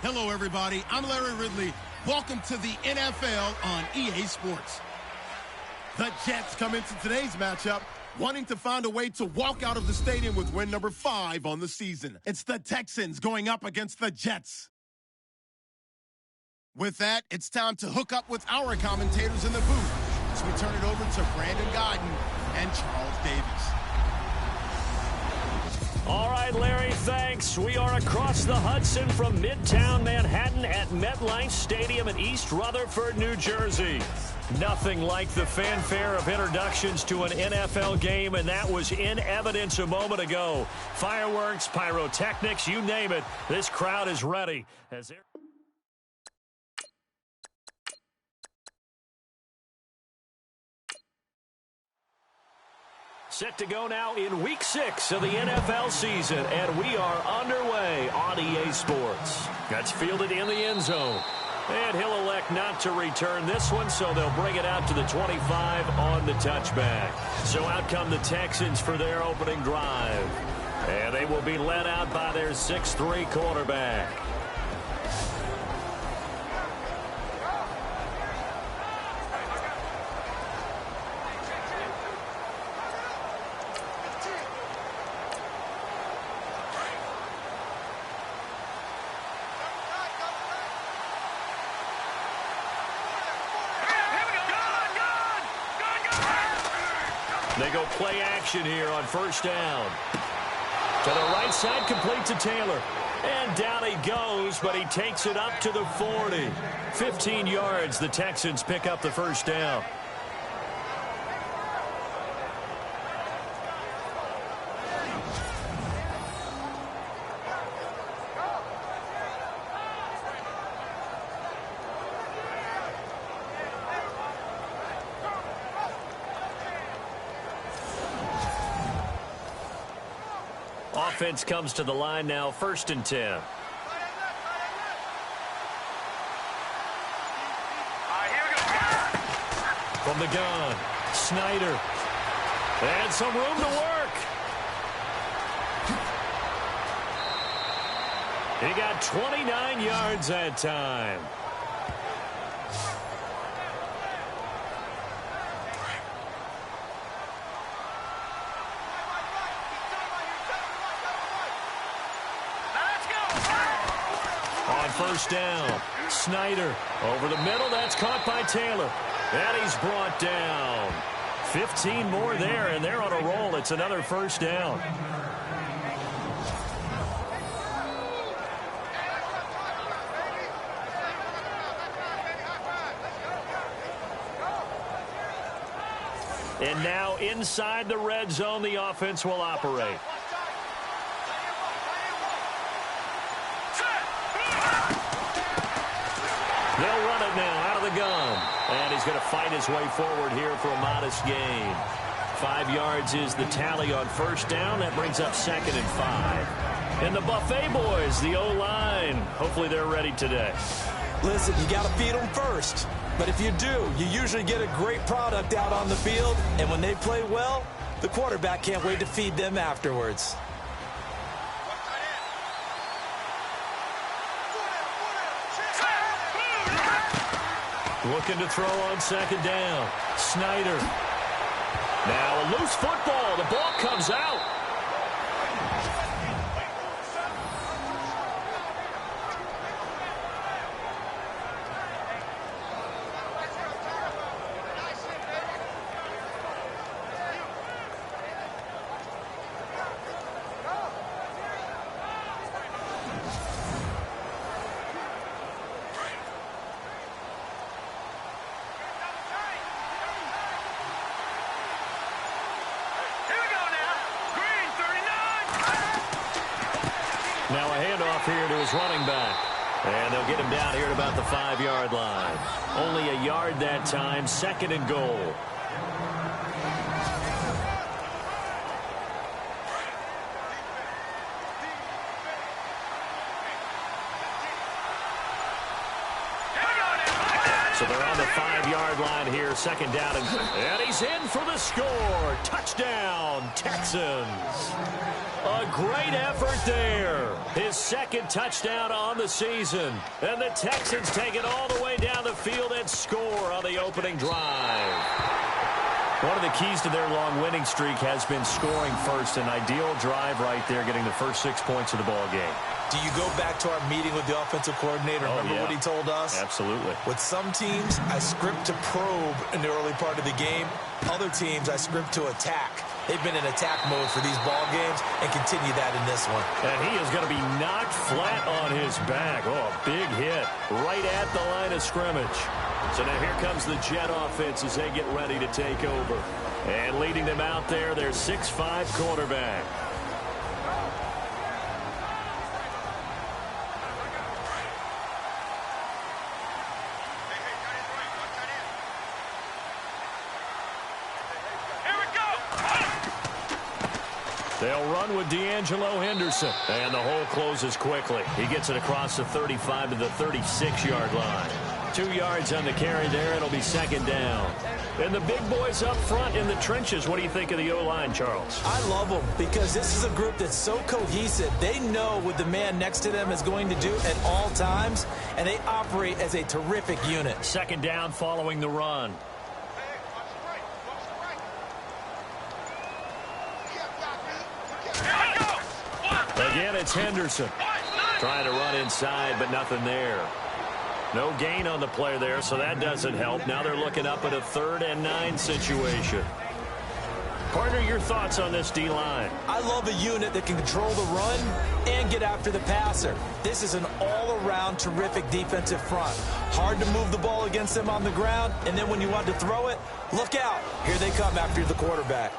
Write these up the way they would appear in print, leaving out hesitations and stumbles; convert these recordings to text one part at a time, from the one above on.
Hello, everybody. I'm Larry Ridley. Welcome to the NFL on EA Sports. The Jets come into today's matchup wanting to find a way to walk out of the stadium with win number 5 on the season. It's the Texans going up against the Jets. With that, it's time to hook up with our commentators in the booth as we turn it over to Brandon Godden and Charles Davis. All right, Larry, thanks. We are across the Hudson from Midtown Manhattan at MetLife Stadium in East Rutherford, New Jersey. Nothing like the fanfare of introductions to an NFL game, and that was in evidence a moment ago. Fireworks, pyrotechnics, you name it. This crowd is ready. Set to go now in Week 6 of the NFL season, and we are underway on EA Sports. That's fielded in the end zone. And he'll elect not to return this one, so they'll bring it out to the 25 on the touchback. So out come the Texans for their opening drive. And they will be led out by their 6'3" quarterback. They go play action here on first down. To the right side, complete to Taylor. And down he goes, but he takes it up to the 40. 15 yards, the Texans pick up the first down. Offense comes to the line now, 1st and 10. From the gun, Snyder. And some room to work. He got 29 yards that time. First down. Snyder over the middle. That's caught by Taylor. And he's brought down. 15 more there, and they're on a roll. It's another first down. And now inside the red zone, the offense will operate. They'll run it now out of the gun. And he's going to fight his way forward here for a modest gain. 5 yards is the tally on first down. That brings up 2nd and 5. And the Buffet boys, the O-line, hopefully they're ready today. Listen, you got to feed them first. But if you do, you usually get a great product out on the field. And when they play well, the quarterback can't wait to feed them afterwards. Looking to throw on 2nd down. Snyder. Now a loose football. The ball comes out. Now a handoff here to his running back. And they'll get him down here at about the 5-yard line. Only a yard that time, 2nd and goal. So they're on the 5-yard line here, 2nd down. And he's in for the score. Touchdown, Texans. A great effort there. His 2nd touchdown on the season. And the Texans take it all the way down the field and score on the opening drive. One of the keys to their long winning streak has been scoring first. An ideal drive right there, getting the first 6 points of the ball game. Do you go back to our meeting with the offensive coordinator? Remember what he told us? Absolutely. With some teams, I script to probe in the early part of the game. Other teams, I script to attack. They've been in attack mode for these ball games and continue that in this one. And he is going to be knocked flat on his back. Oh, a big hit right at the line of scrimmage. So now here comes the Jet offense as they get ready to take over. And leading them out there, their 6'5" quarterback. They'll run with D'Angelo Henderson. And the hole closes quickly. He gets it across the 35 to the 36-yard line. 2 yards on the carry there. It'll be 2nd down. And the big boys up front in the trenches. What do you think of the O-line, Charles? I love them because this is a group that's so cohesive. They know what the man next to them is going to do at all times, and they operate as a terrific unit. 2nd down following the run. Again, it's Henderson. Trying to run inside, but nothing there. No gain on the play there, so that doesn't help. Now they're looking up at a 3rd and 9 situation. Partner, your thoughts on this D-line? I love a unit that can control the run and get after the passer. This is an all-around terrific defensive front. Hard to move the ball against them on the ground, and then when you want to throw it, look out. Here they come after the quarterback.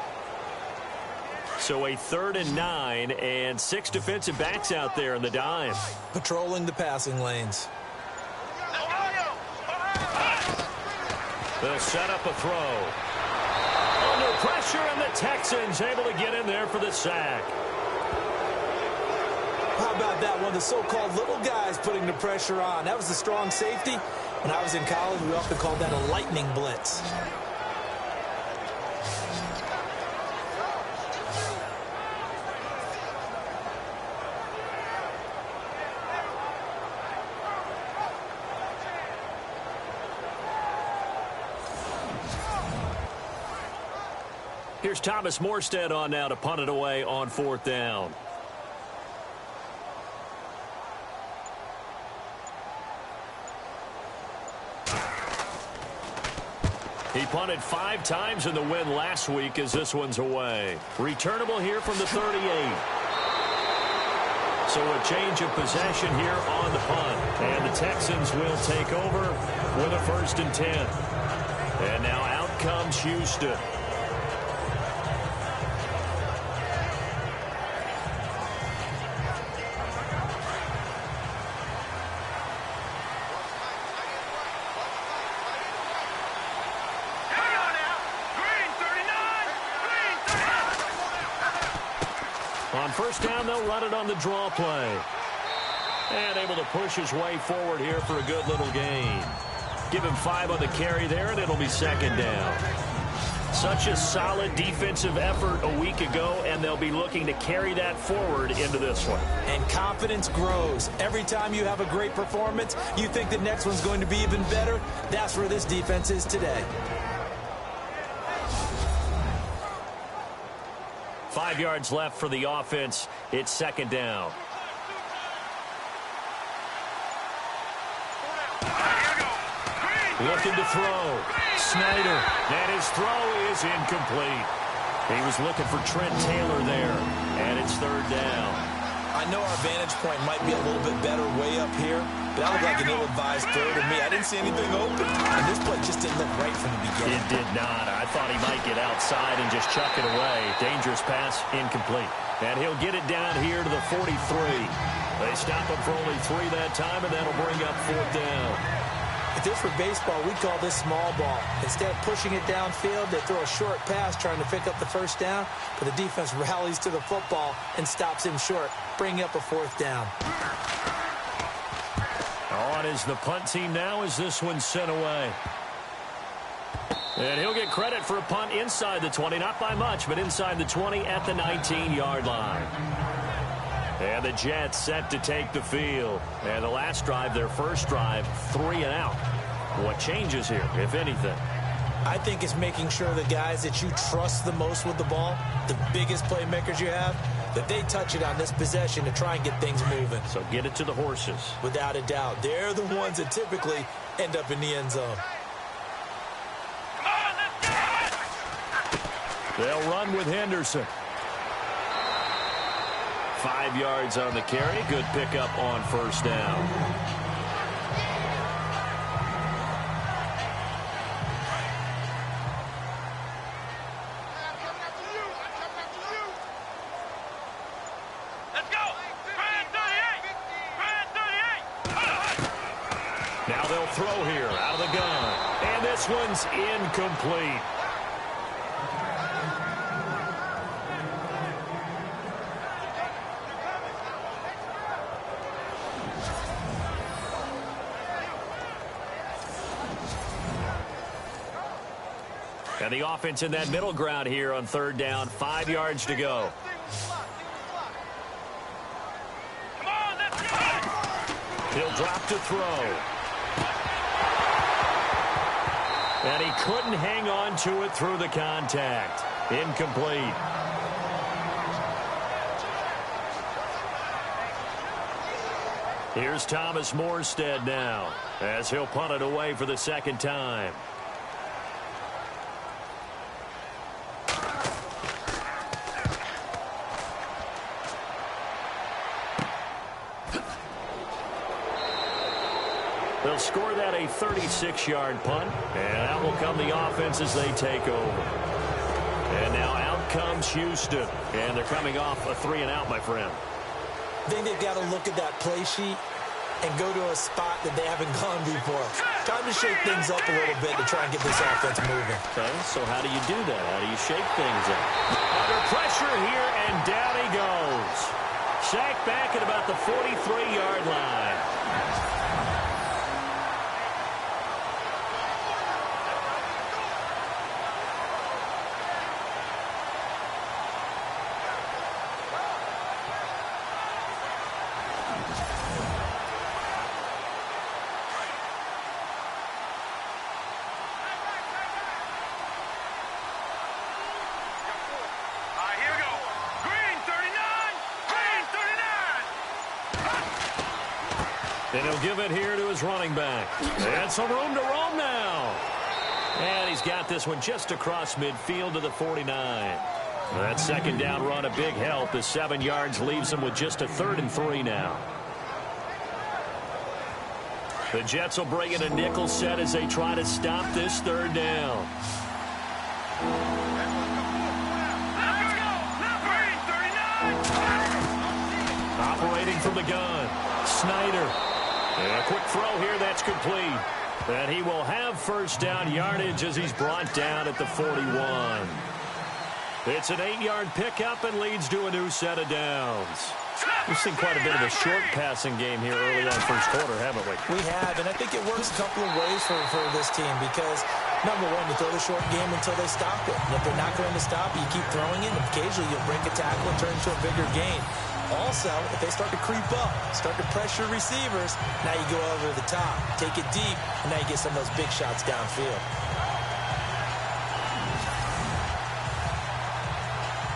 So a 3rd and 9 and 6 defensive backs out there in the dime. Patrolling the passing lanes. They'll set up a throw. Under pressure, and the Texans able to get in there for the sack. How about that? One of the so-called little guys putting the pressure on. That was the strong safety. When I was in college, we often called that a lightning blitz. Here's Thomas Morstead on now to punt it away on 4th down. He punted 5 times in the win last week as this one's away. Returnable here from the 38. So a change of possession here on the punt. And the Texans will take over with a 1st and 10. And now out comes Houston. On 1st down, they'll run it on the draw play. And able to push his way forward here for a good little gain. Give him 5 on the carry there, and it'll be 2nd down. Such a solid defensive effort a week ago, and they'll be looking to carry that forward into this one. And confidence grows. Every time you have a great performance, you think the next one's going to be even better. That's where this defense is today. 5 yards left for the offense. It's second down. Looking to throw. Snyder. And his throw is incomplete. He was looking for Trent Taylor there. And it's third down. I know our vantage point might be a little bit better way up here, but that looked like an ill-advised throw to me. I didn't see anything open. And this play just didn't look right from the beginning. It did not. I thought he might get outside and just chuck it away. Dangerous pass, incomplete. And he'll get it down here to the 43. They stop him for only 3 that time, and that'll bring up fourth down. If this were baseball, we'd call this small ball. Instead of pushing it downfield, they throw a short pass trying to pick up the first down, but the defense rallies to the football and stops him short, bringing up a fourth down. On is the punt team now as this one's sent away. And he'll get credit for a punt inside the 20, not by much, but inside the 20 at the 19-yard line. And the Jets set to take the field. And the last drive, their first drive, 3 and out. What changes here, if anything? I think it's making sure the guys that you trust the most with the ball, the biggest playmakers you have, that they touch it on this possession to try and get things moving. So get it to the horses. Without a doubt. They're the ones that typically end up in the end zone. They'll run with Henderson. 5 yards on the carry. Good pickup on first down. Let's go! Brand 38! Brand 38! Now they'll throw here out of the gun. And this one's incomplete. And the offense in that middle ground here on third down. 5 yards to go. Come on, let's go! He'll drop to throw. And he couldn't hang on to it through the contact. Incomplete. Here's Thomas Morstead now as he'll punt it away for the second time. They'll score that a 36-yard punt, and that will come the offense as they take over. And now out comes Houston, and they're coming off a 3 and out, my friend. I think they've got to look at that play sheet and go to a spot that they haven't gone before. Time to shake things up a little bit to try and get this offense moving. Okay, so how do you do that? How do you shake things up? Under pressure here, and down he goes. Sacked back at about the 43-yard line. And he'll give it here to his running back. And some room to roam now. And he's got this one just across midfield to the 49. That second down run, a big help. The 7 yards leaves him with just a 3rd and 3 now. The Jets will bring in a nickel set as they try to stop this third down. Operating from the gun, Snyder. And a quick throw here, that's complete. And he will have first down yardage as he's brought down at the 41. It's an 8-yard pickup and leads to a new set of downs. We've seen quite a bit of a short passing game here early on first quarter, haven't we? We have, and I think it works a couple of ways for this team because, number one, you throw the short game until they stop it. And if they're not going to stop it, you keep throwing it, and occasionally you'll break a tackle and turn into a bigger gain. Also, if they start to creep up, start to pressure receivers, now you go over the top, take it deep, and now you get some of those big shots downfield.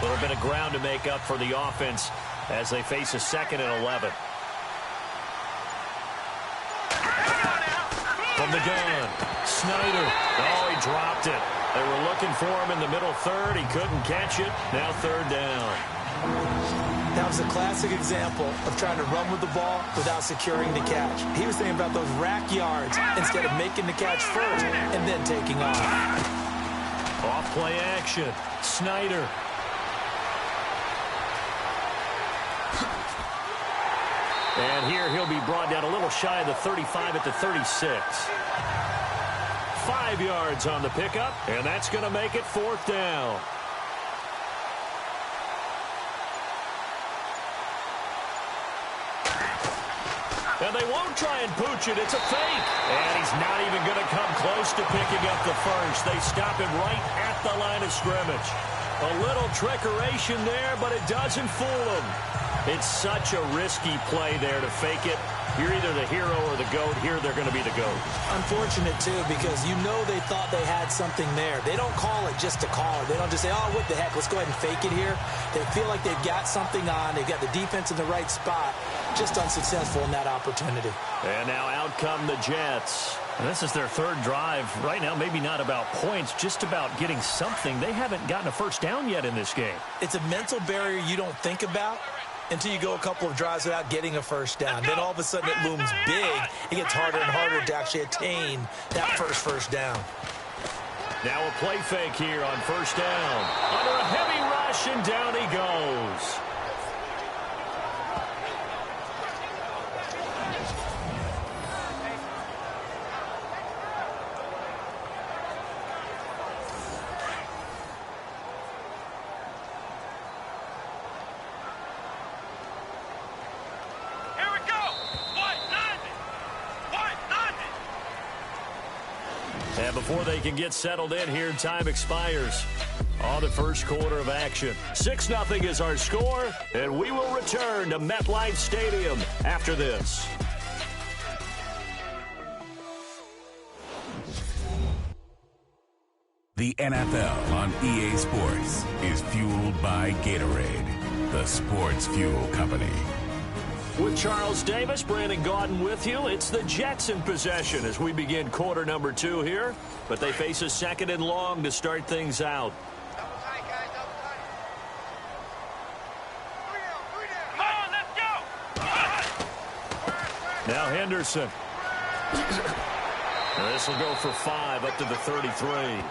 A little bit of ground to make up for the offense as they face a 2nd and 11. From the gun, Snyder. Oh, he dropped it. They were looking for him in the middle third. He couldn't catch it. Now 3rd down. That was a classic example of trying to run with the ball without securing the catch. He was thinking about those rack yards instead of making the catch first and then taking off. Off play action. Snyder. And here he'll be brought down a little shy of the 35 at the 36. 5 yards on the pickup, and that's going to make it 4th down. And they won't try and pooch it. It's a fake. And he's not even going to come close to picking up the first. They stop him right at the line of scrimmage. A little trickeration there, but it doesn't fool him. It's such a risky play there to fake it. You're either the hero or the GOAT. Here, they're going to be the GOAT. Unfortunate, too, because you know they thought they had something there. They don't call it just to call it. They don't just say, oh, what the heck, let's go ahead and fake it here. They feel like they've got something on. They've got the defense in the right spot. Just unsuccessful in that opportunity. And now out come the Jets. And this is their 3rd drive. Right now, maybe not about points, just about getting something. They haven't gotten a first down yet in this game. It's a mental barrier you don't think about until you go a couple of drives without getting a first down. Then all of a sudden it looms big. It gets harder and harder to actually attain that first down. Now a play fake here on 1st down. Under a heavy rush, and down he goes. And before they can get settled in here, time expires on the first quarter of action. 6-0 is our score, and we will return to MetLife Stadium after this. The NFL on EA Sports is fueled by Gatorade, the sports fuel company. With Charles Davis, Brandon Gaudin with you. It's the Jets in possession as we begin quarter number 2 here. But they face a 2nd and long to start things out. Come on, let's go. Now Henderson. This will go for 5 up to the 33.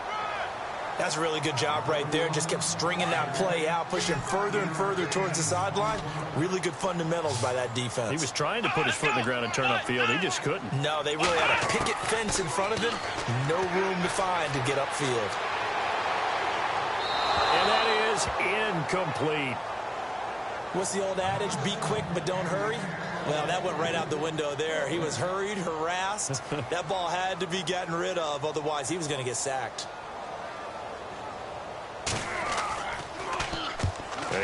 That's a really good job right there. Just kept stringing that play out, pushing further and further towards the sideline. Really good fundamentals by that defense. He was trying to put his foot in the ground and turn upfield. He just couldn't. No, they really had a picket fence in front of him. No room to find to get upfield. And that is incomplete. What's the old adage? Be quick, but don't hurry. Well, that went right out the window there. He was hurried, harassed. That ball had to be gotten rid of. Otherwise, he was going to get sacked.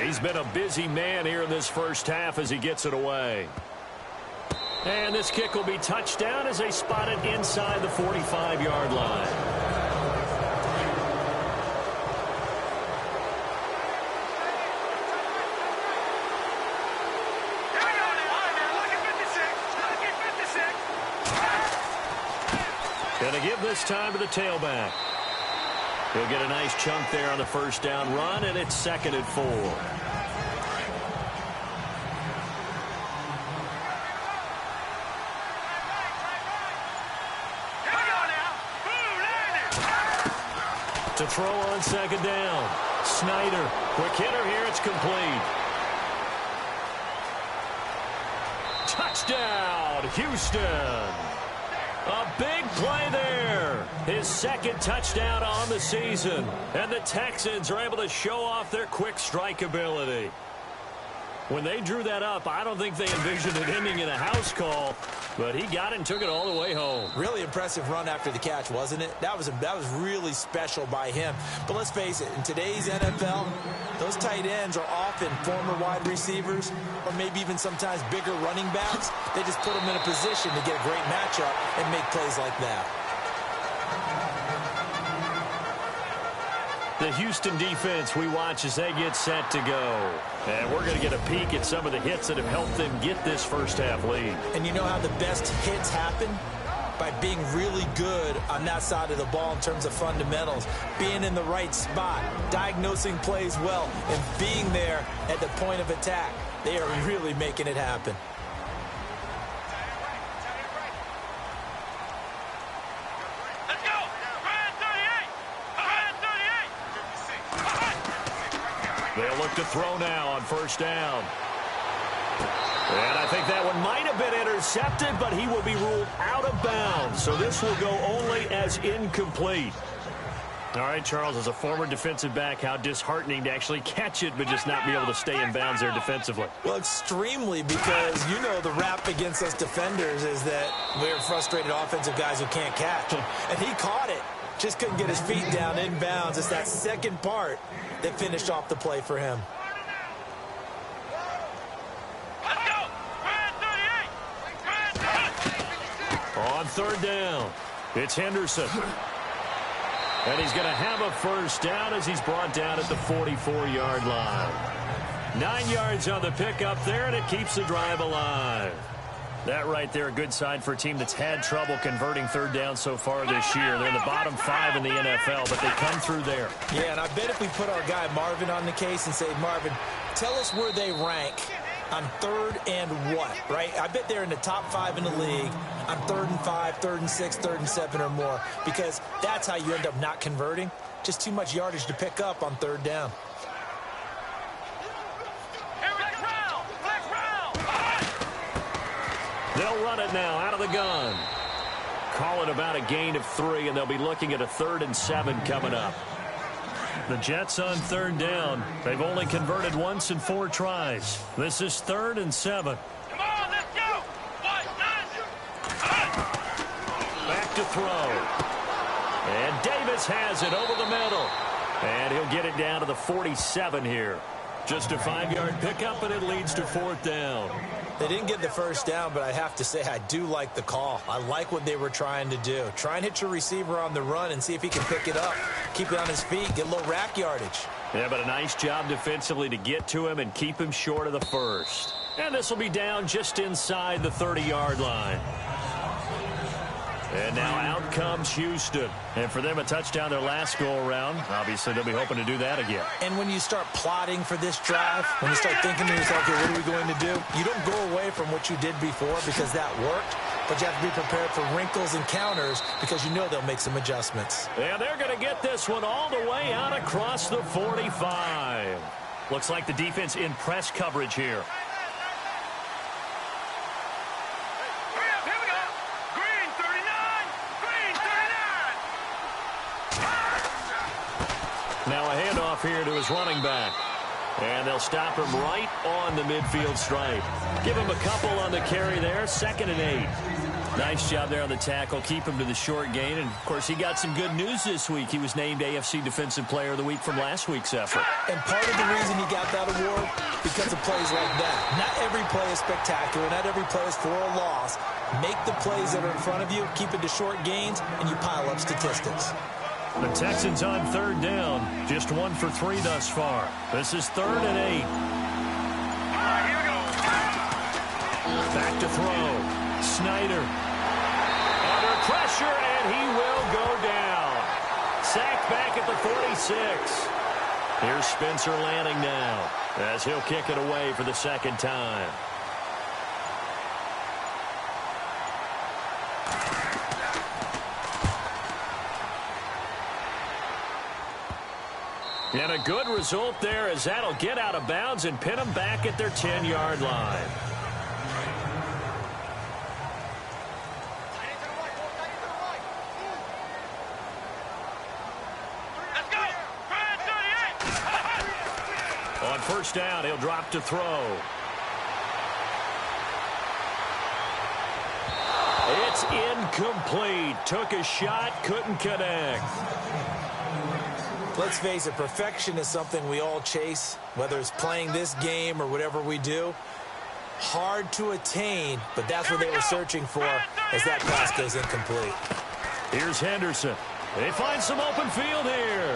He's been a busy man here in this first half as he gets it away. And this kick will be touchdown as they spot it inside the 45-yard line. Going to give this time to the tailback. He'll get a nice chunk there on the first down run, and it's 2nd and 4. To throw on 2nd down. Snyder, quick hitter here, it's complete. Touchdown, Houston. A big play there. His 2nd touchdown on the season. And the Texans are able to show off their quick strike ability. When they drew that up, I don't think they envisioned it ending in a house call, but he got it and took it all the way home. Really impressive run after the catch, wasn't it? That was really special by him. But let's face it, in today's NFL, those tight ends are often former wide receivers or maybe even sometimes bigger running backs. They just put them in a position to get a great matchup and make plays like that. The Houston defense we watch as they get set to go. And we're going to get a peek at some of the hits that have helped them get this first half lead. And you know how the best hits happen? By being really good on that side of the ball in terms of fundamentals, being in the right spot, diagnosing plays well, and being there at the point of attack. They are really making it happen. Let's go! Ryan 38! Ryan 38! They'll look to throw now on first down. And I think that one might have been intercepted, but he will be ruled out of bounds. So this will go only as incomplete. All right, Charles, as a former defensive back, how disheartening to actually catch it, but just not be able to stay in bounds there defensively. Well, extremely, because you know the rap against us defenders is that we're frustrated offensive guys who can't catch. And he caught it. Just couldn't get his feet down in bounds. It's that second part that finished off the play for him. On third down, it's Henderson. And he's going to have a first down as he's brought down at the 44-yard line. 9 yards on the pickup there, and it keeps the drive alive. That right there, a good sign for a team that's had trouble converting third down so far this year. They're in the bottom 5 in the NFL, but they come through there. Yeah, and I bet if we put our guy Marvin on the case and say, Marvin, tell us where they rank on third and what, right? I bet they're in the top 5 in the league on 3rd and 5, 3rd and 6, 3rd and 7 or more, because that's how you end up not converting. Just too much yardage to pick up on third down. They'll run it now out of the gun. Call it about a gain of 3, and they'll be looking at a 3rd and 7 coming up. The Jets on third down. They've only converted once in 4 tries. This is 3rd and 7. Come on, let's go! Back to throw. And Davis has it over the middle. And he'll get it down to the 47 here. Just a 5-yard pickup, and it leads to 4th down. They didn't get the first down, but I have to say I do like the call. I like what they were trying to do. Try and hit your receiver on the run and see if he can pick it up. Keep it on his feet, get a little rack yardage. Yeah, but a nice job defensively to get to him and keep him short of the first. And this will be down just inside the 30-yard line. And now out comes Houston. And for them, a touchdown their last go-around. Obviously, they'll be hoping to do that again. And when you start plotting for this drive, when you start thinking to yourself, okay, what are we going to do? You don't go away from what you did before because that worked. But you have to be prepared for wrinkles and counters because you know they'll make some adjustments. And they're going to get this one all the way out across the 45. Looks like the defense in press coverage here. Now a handoff here to his running back. And they'll stop him right on the midfield stripe. Give him a couple on the carry there. 2nd and 8. Nice job there on the tackle. Keep him to the short gain. And, of course, he got some good news this week. He was named AFC Defensive Player of the Week from last week's effort. And part of the reason he got that award, because of plays like that. Not every play is spectacular. Not every play is for a loss. Make the plays that are in front of you, keep it to short gains, and you pile up statistics. The Texans on third down. Just 1 for 3 thus far. This is 3rd and 8. All right, here we go. Back to throw. Snyder. Under pressure, and he will go down. Sacked back at the 46. Here's Spencer Lanning now as he'll kick it away for the 2nd time. And a good result there as that'll get out of bounds and pin them back at their 10-yard line. Let's go! Ryan 38! On first down, he'll drop to throw. It's incomplete. Took a shot, couldn't connect. Let's face it, perfection is something we all chase, whether it's playing this game or whatever we do. Hard to attain, but that's what they were searching for as that pass goes incomplete. Here's Henderson. They find some open field here.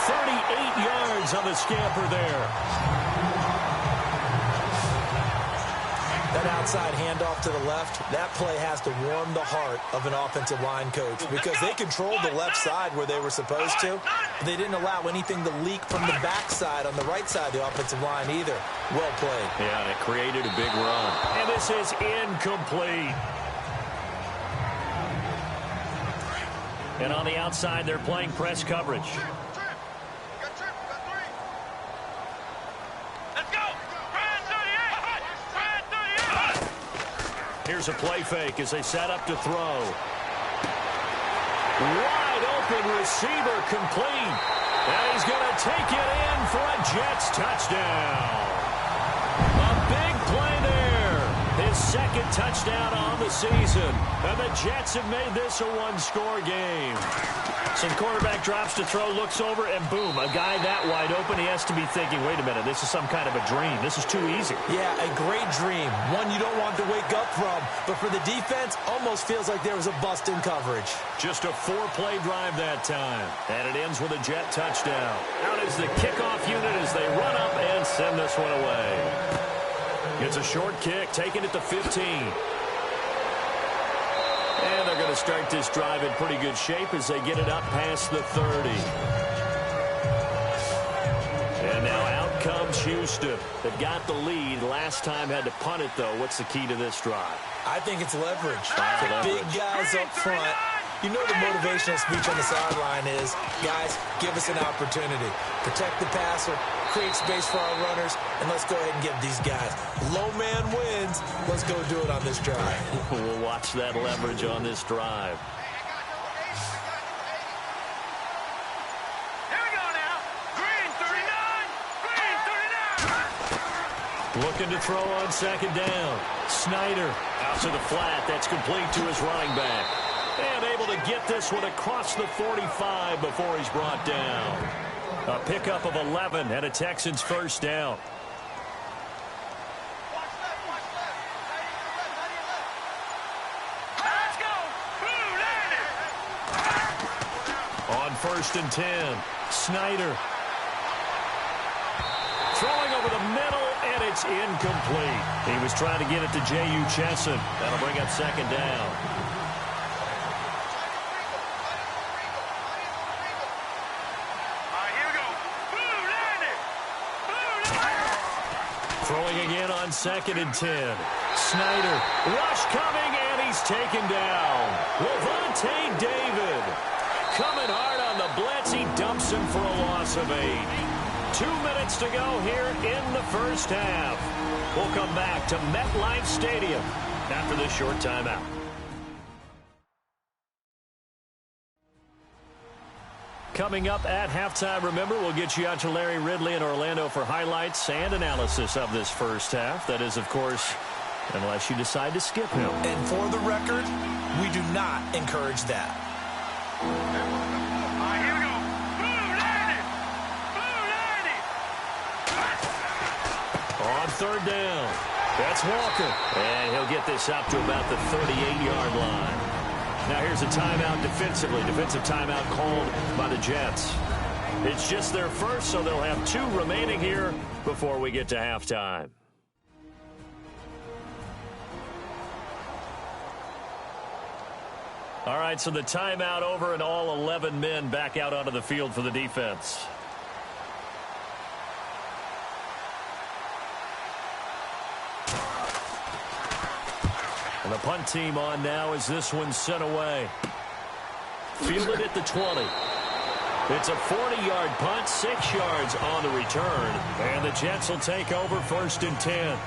38 yards on the scamper there. That outside handoff to the left, that play has to warm the heart of an offensive line coach because they controlled the left side where they were supposed to, but they didn't allow anything to leak from the backside on the right side of the offensive line either. Well played. Yeah, and it created a big run. And this is incomplete. And on the outside, they're playing press coverage. Here's a play fake as they set up to throw. Wide open receiver complete. And he's going to take it in for a Jets touchdown. A big play there. His second touchdown on the season. And the Jets have made this a one-score game. Some quarterback drops to throw, looks over, and boom, a guy that wide open, he has to be thinking, wait a minute, this is some kind of a dream. This is too easy. Yeah, a great dream. One you don't want to wake up from. But for the defense, almost feels like there was a bust in coverage. Just a 4-play drive that time. And it ends with a Jet touchdown. Out is the kickoff unit as they run up and send this one away. It's a short kick, taking it to 15. And they're going to start this drive in pretty good shape as they get it up past the 30. And now out comes Houston. They've got the lead. Last time had to punt it, though. What's the key to this drive? I think it's leverage. The big guys up front. You know the motivational speech on the sideline is, guys, give us an opportunity. Protect the passer, create space for our runners, and let's go ahead and give these guys. Low man wins. Let's go do it on this drive. We'll watch that leverage on this drive. Here we go now. Green 39. Green 39. Looking to throw on second down. Snyder out to the flat. That's complete to his running back. And able to get this one across the 45 before he's brought down. A pickup of 11 and a Texans first down. Let's go. Blue landed. On 1st and 10, Snyder. Throwing over the middle, and it's incomplete. He was trying to get it to J.U. Chesson. That'll bring up second down. Throwing again on 2nd and 10. Snyder, rush coming, and he's taken down. Levante David coming hard on the blitz. He dumps him for a loss of 8. 2 minutes to go here in the first half. We'll come back to MetLife Stadium after this short timeout. Coming up at halftime, remember, we'll get you out to Larry Ridley in Orlando for highlights and analysis of this first half. That is, of course, unless you decide to skip him. And for the record, we do not encourage that. Here we go. Blue landed. Blue landed. On 3rd down, that's Walker. And he'll get this up to about the 38-yard line. Now here's a timeout defensively. Defensive timeout called by the Jets. It's just their first, so they'll have 2 remaining here before we get to halftime. All right, so the timeout over and all 11 men back out onto the field for the defense. And the punt team on now as this one's sent away. Fielded at the 20. It's a 40-yard punt, 6 yards on the return. And the Jets will take over 1st and 10.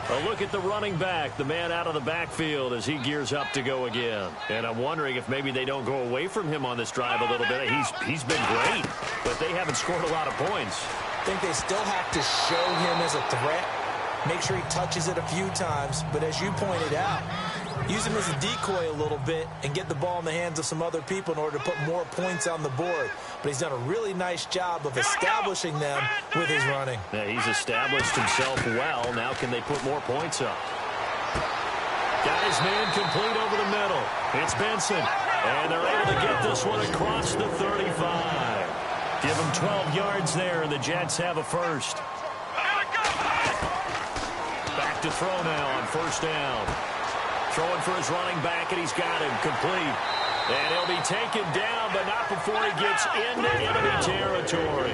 A look at the running back, the man out of the backfield as he gears up to go again. And I'm wondering if maybe they don't go away from him on this drive a little bit. He's been great, but they haven't scored a lot of points. I think they still have to show him as a threat. Make sure he touches it a few times. But as you pointed out, use him as a decoy a little bit and get the ball in the hands of some other people in order to put more points on the board. But he's done a really nice job of establishing them with his running. Yeah, he's established himself well. Now can they put more points up? Got his man complete over the middle. It's Benson. And they're able to get this one across the 35. Give him 12 yards there, and the Jets have a first. Back to throw now on first down. Throwing for his running back, and he's got him complete. And he'll be taken down, but not before he gets into enemy territory.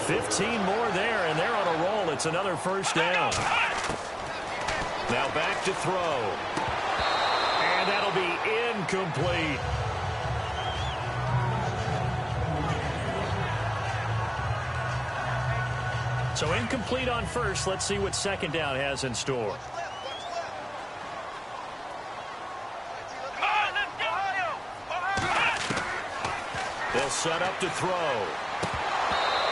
15 more there, and they're on a roll. It's another first down. Now back to throw. And that'll be incomplete. So incomplete on first. Let's see what second down has in store. They'll set up to throw.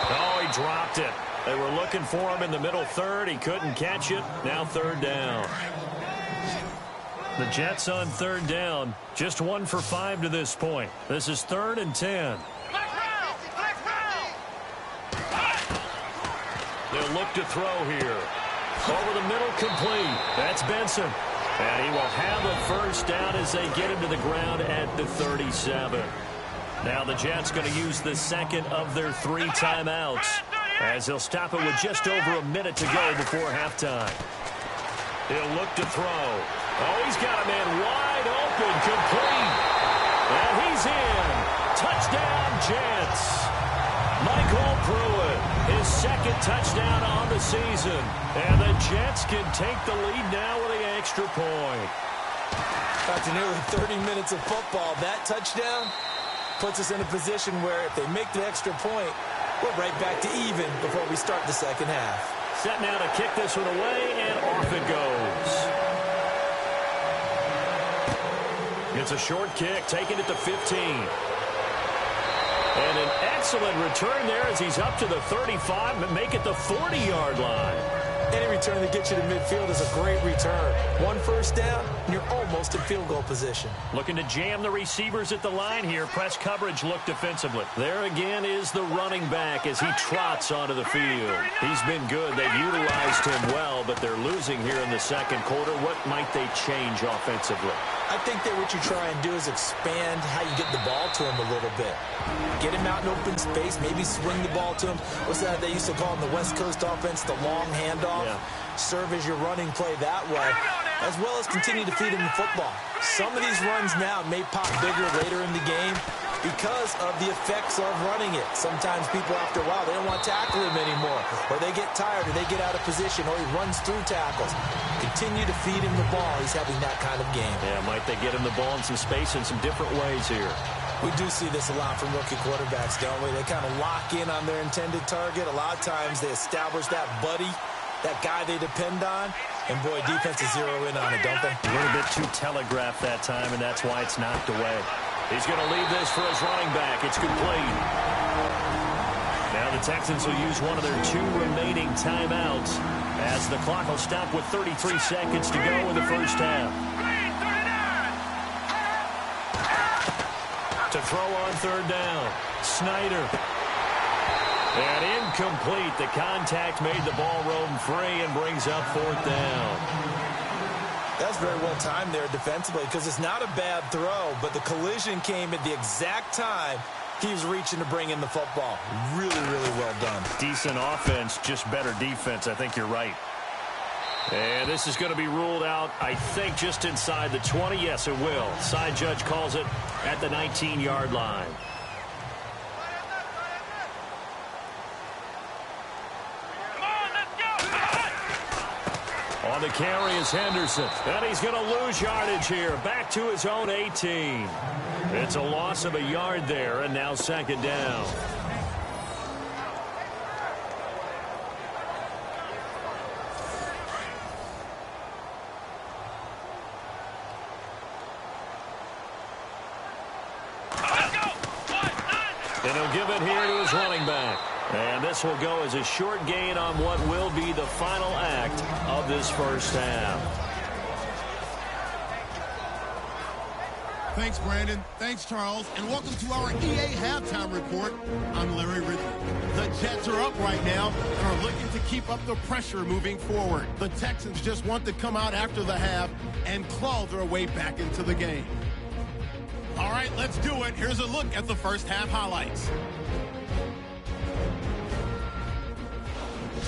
Oh, he dropped it. They were looking for him in the middle third. He couldn't catch it. Now third down. The Jets on third down. Just 1 for 5 to this point. This is 3rd and 10. They'll look to throw here. Over the middle, complete. That's Benson. And he will have a first down as they get him to the ground at the 37. Now the Jets going to use the second of their 3 timeouts as he'll stop it with just over a minute to go before halftime. He'll look to throw. Oh, he's got a man wide open, complete. And he's in. Touchdown, Jets. Michael Pruitt, his second touchdown on the season. And the Jets can take the lead now with an extra point. After nearly 30 minutes of football, that touchdown puts us in a position where if they make the extra point, we're right back to even before we start the second half. Set now to kick this one away, and off it goes. It's a short kick, taking it to 15. And an excellent return there as he's up to the 35 and make it the 40-yard line. Any return that gets you to midfield is a great return. 1 first down, and you're almost in field goal position. Looking to jam the receivers at the line here. Press coverage look defensively. There again is the running back as he trots onto the field. He's been good. They've utilized him well, but they're losing here in the second quarter. What might they change offensively? I think that what you try and do is expand how you get the ball to him a little bit. Get him out in open space, maybe swing the ball to him. What's that they used to call in the West Coast offense, the long handoff? Yeah. Serve as your running play that way, as well as continue to feed him the football. Some of these runs now may pop bigger later in the game because of the effects of running it. Sometimes people, after a while, they don't want to tackle him anymore, or they get tired, or they get out of position, or he runs through tackles. Continue to feed him the ball. He's having that kind of game. Yeah, might they get him the ball in some space in some different ways here? We do see this a lot from rookie quarterbacks, don't we? They kind of lock in on their intended target. A lot of times they establish that buddy, that guy they depend on, and boy, defenses zero in on it, don't they? A little bit too telegraphed that time, and that's why it's knocked away. He's going to leave this for his running back. It's complete. Now the Texans will use one of their 2 remaining timeouts as the clock will stop with 33 seconds to go in the first half. To throw on third down, Snyder. And incomplete. The contact made the ball roam free and brings up 4th down. That's very well timed there defensively because it's not a bad throw, but the collision came at the exact time he was reaching to bring in the football. Really, really well done. Decent offense, just better defense. I think you're right. And this is going to be ruled out, I think, just inside the 20. Yes, it will. Side judge calls it at the 19-yard line. On the carry is Henderson. And he's going to lose yardage here. Back to his own 18. It's a loss of a yard there, and now second down. And he'll give it here to his running back. And this will go as a short gain on what will be the final act of this first half. Thanks, Brandon. Thanks, Charles. And welcome to our EA Halftime Report. I'm Larry Ridley. The Jets are up right now and are looking to keep up the pressure moving forward. The Texans just want to come out after the half and claw their way back into the game. All right, let's do it. Here's a look at the first half highlights.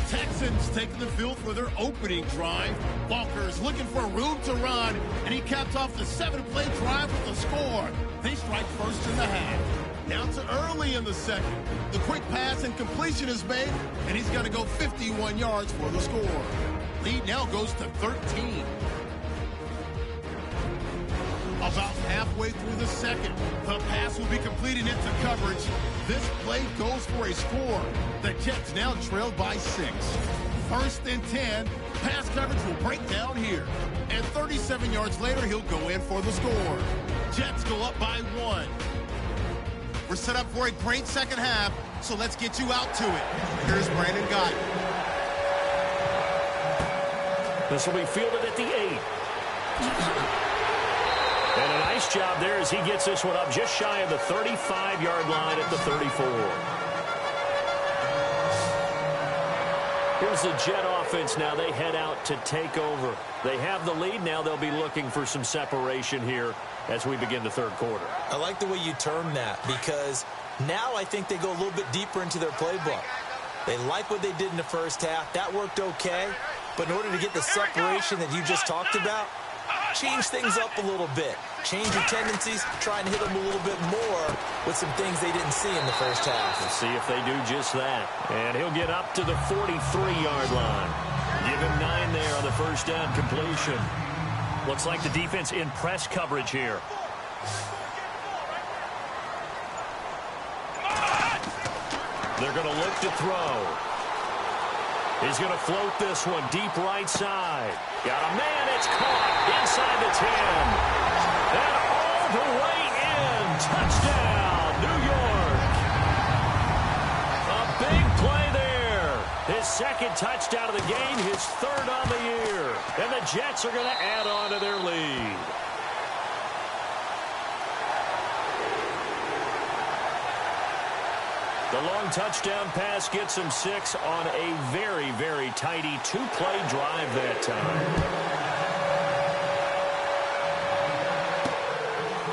Texans taking the field for their opening drive. Walker's looking for room to run, and he caps off the 7-play drive with a score. They strike first in the half. Now to early in the second. The quick pass and completion is made, and he's going to go 51 yards for the score. Lead now goes to 13. About halfway through the second, the pass will be completed into coverage. This play goes for a score. The Jets now trailed by 6. First and 10, pass coverage will break down here. And 37 yards later, he'll go in for the score. Jets go up by 1. We're set up for a great second half, so let's get you out to it. Here's Brandon Gott. This will be fielded at the 8. And a nice job there as he gets this one up just shy of the 35-yard line at the 34. Here's the Jet offense now. They head out to take over. They have the lead. Now they'll be looking for some separation here as we begin the third quarter. I like the way you term that, because now I think they go a little bit deeper into their playbook. They like what they did in the first half. That worked okay. But in order to get the separation that you just talked about, change things up a little bit. Change your tendencies, try and hit them a little bit more with some things they didn't see in the first half. We'll see if they do just that. And he'll get up to the 43-yard line. Give him 9 there on the first down completion. Looks like the defense in press coverage here. They're going to look to throw. He's going to float this one deep right side. Got a man. It's caught inside the 10. And all the way in. Touchdown, New York. A big play there. His second touchdown of the game, his third on the year. And the Jets are going to add on to their lead. The long touchdown pass gets him 6 on a very, very tidy 2-play drive that time.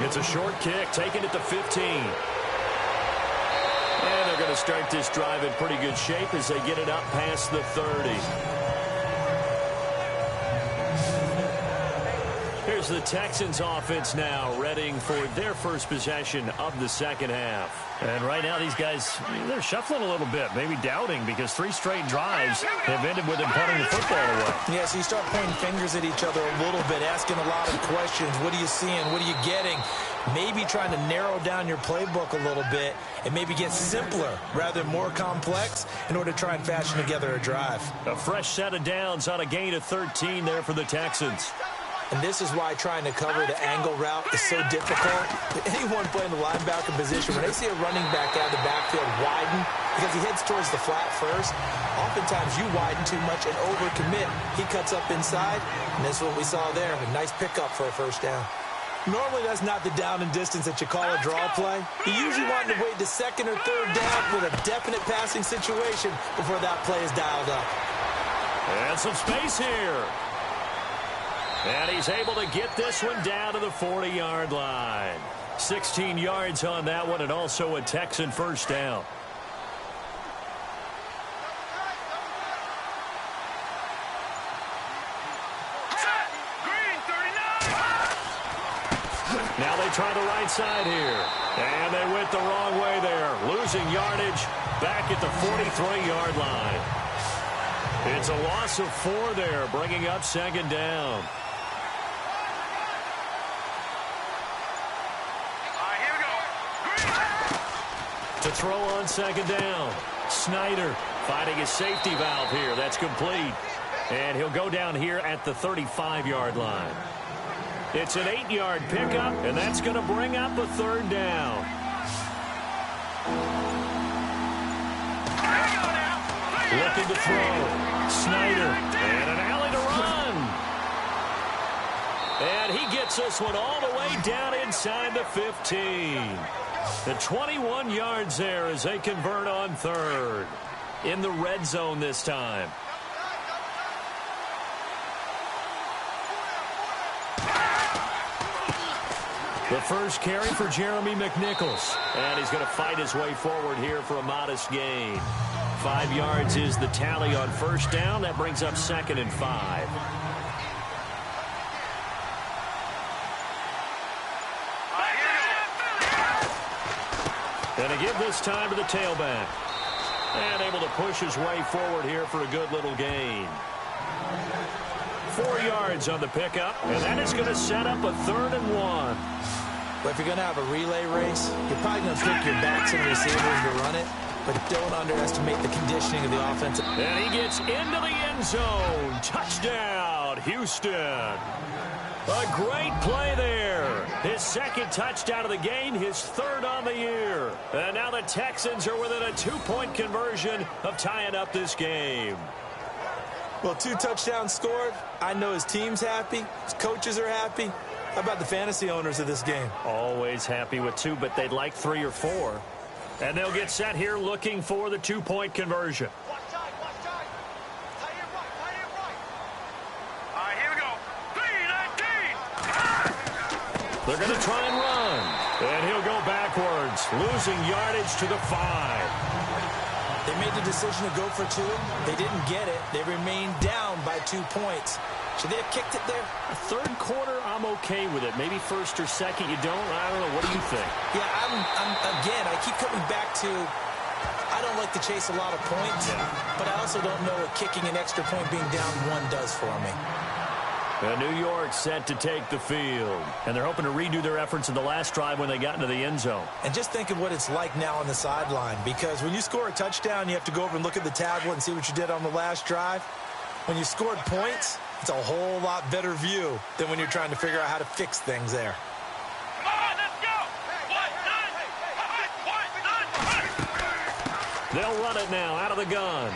It's a short kick, taking it to 15. And they're going to start this drive in pretty good shape as they get it up past the 30. Here's the Texans offense now, readying for their first possession of the second half. And right now, these guys, they're shuffling a little bit, maybe doubting, because 3 straight drives have ended with them punting the football away. Yeah, so you start pointing fingers at each other a little bit, asking a lot of questions. What are you seeing? What are you getting? Maybe trying to narrow down your playbook a little bit and maybe get simpler rather than more complex in order to try and fashion together a drive. A fresh set of downs on a gain of 13 there for the Texans. And this is why trying to cover the angle route is so difficult. Anyone playing the linebacker position, when they see a running back out of the backfield widen, because he heads towards the flat first, oftentimes you widen too much and overcommit. He cuts up inside, and that's what we saw there. A nice pickup for a first down. Normally, that's not the down and distance that you call a draw play. You usually want to wait the second or third down with a definite passing situation before that play is dialed up. And some space here. And he's able to get this one down to the 40-yard line. 16 yards on that one, and also a Texan first down. Green, 39. Now they try the right side here. And they went the wrong way there. Losing yardage back at the 43-yard line. It's a loss of 4 there, bringing up second down. To throw on second down. Snyder finding his safety valve here. That's complete. And he'll go down here at the 35-yard line. It's an 8-yard pickup, and that's going to bring up a third down. Looking to throw. Snyder. And an alley to run. And he gets this one all the way down inside the 15. The 21 yards there as they convert on third. In the red zone this time. The first carry for Jeremy McNichols. And he's going to fight his way forward here for a modest gain. 5 yards is the tally on first down. That brings up 2nd and 5. And a give this time to the tailback. And able to push his way forward here for a good little gain. 4 yards on the pickup, and that is going to set up a 3rd and 1. But if you're going to have a relay race, you're probably going to flick your backs and receivers to run it, but don't underestimate the conditioning of the offense. And he gets into the end zone. Touchdown, Houston. A great play there. His 2nd touchdown of the game, his 3rd on the year. And now the Texans are within a 2-point conversion of tying up this game. Well, 2 touchdowns scored. I know his team's happy. His coaches are happy. How about the fantasy owners of this game? Always happy with 2, but they'd like 3 or 4. And they'll get set here looking for the 2-point conversion. They're going to try and run. And he'll go backwards, losing yardage to the 5. They made the decision to go for 2. They didn't get it. They remained down by 2 points. Should they have kicked it there? The 3rd quarter, I'm okay with it. Maybe 1st or 2nd, you don't. I don't know. What do you think? Yeah, again, I keep coming back to I don't like to chase a lot of points, but I also don't know what kicking an extra point being down 1 does for me. And New York set to take the field. And they're hoping to redo their efforts in the last drive when they got into the end zone. And just think of what it's like now on the sideline, because when you score a touchdown, you have to go over and look at the tablet and see what you did on the last drive. When you scored points, it's a whole lot better view than when you're trying to figure out how to fix things there. Come on, let's go. They'll run it now out of the gun.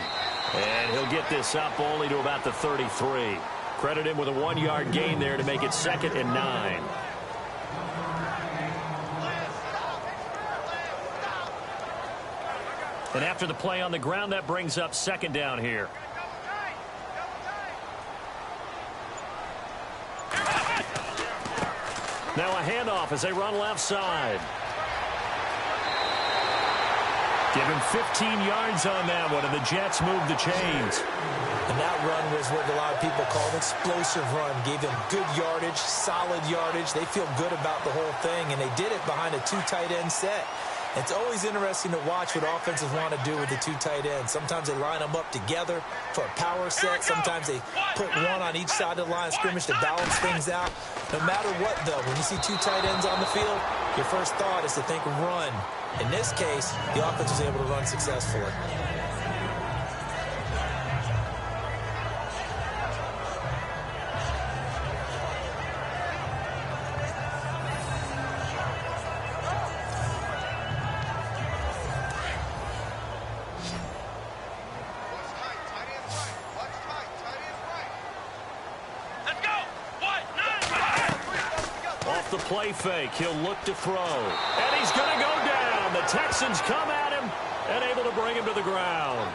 And he'll get this up only to about the 33. Credit him with a 1-yard gain there to make it 2nd and 9. And after the play on the ground, that brings up 2nd down here. Now a handoff as they run left side. Give him 15 yards on that one, and the Jets move the chains. And that run was what a lot of people call an explosive run. Gave them good yardage, solid yardage. They feel good about the whole thing, and they did it behind a 2 tight end set. It's always interesting to watch what offenses want to do with the 2 tight ends. Sometimes they line them up together for a power set. Sometimes they put 1 on each side of the line of scrimmage to balance things out. No matter what, though, when you see 2 tight ends on the field, your first thought is to think run. In this case, the offense was able to run successfully. The play fake. He'll look to throw. And he's going to go down. The Texans come at him and able to bring him to the ground.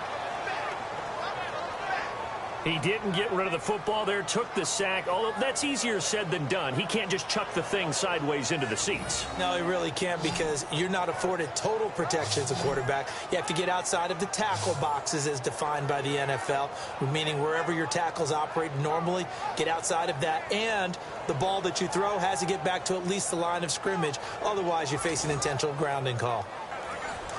He didn't get rid of the football there, took the sack. Although that's easier said than done. He can't just chuck the thing sideways into the seats. No, he really can't, because you're not afforded total protection as a quarterback. You have to get outside of the tackle boxes as defined by the NFL, meaning wherever your tackles operate normally, get outside of that. And the ball that you throw has to get back to at least the line of scrimmage. Otherwise, you're facing an intentional grounding call.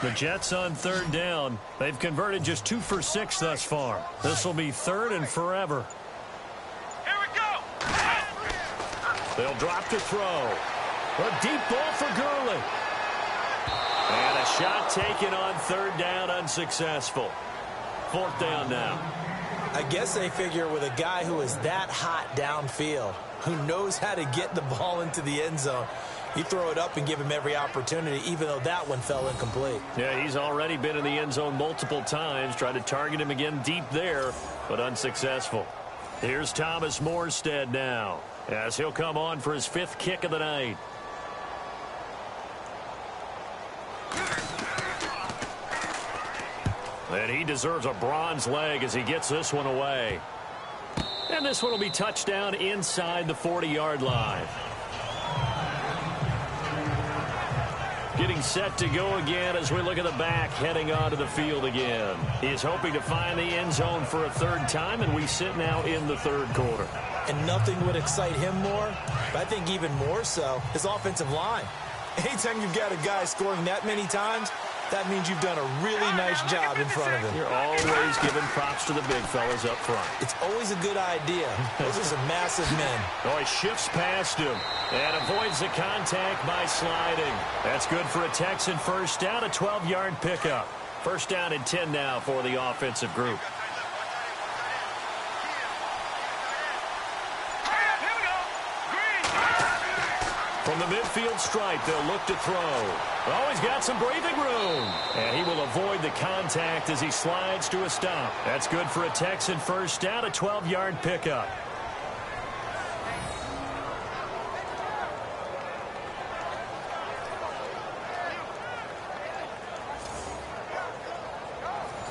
The Jets on 3rd down. They've converted just 2 for 6 thus far. This will be 3rd and forever. Here we go. They'll drop to throw. A deep ball for Gurley. And a shot taken on 3rd down, unsuccessful. 4th down now. I guess they figure with a guy who is that hot downfield, who knows how to get the ball into the end zone, you throw it up and give him every opportunity, even though that one fell incomplete. Yeah, he's already been in the end zone multiple times. Tried to target him again deep there, but unsuccessful. Here's Thomas Morstead now, as he'll come on for his 5th kick of the night. And he deserves a bronze leg as he gets this one away. And this one will be touchdown inside the 40-yard line. Getting set to go again as we look at the back, heading onto the field again. He is hoping to find the end zone for a third time, and we sit now in the third quarter. And nothing would excite him more, but I think even more so, his offensive line. Anytime you've got a guy scoring that many times, that means you've done a really nice job in front of him. You're always giving props to the big fellas up front. It's always a good idea. Those are some massive men. Oh, he shifts past him and avoids the contact by sliding. That's good for a Texan first down, a 12-yard pickup. First down and 10 now for the offensive group. From the midfield stripe, they'll look to throw. Oh, he's got some breathing room. And he will avoid the contact as he slides to a stop. That's good for a Texan first down, a 12-yard pickup.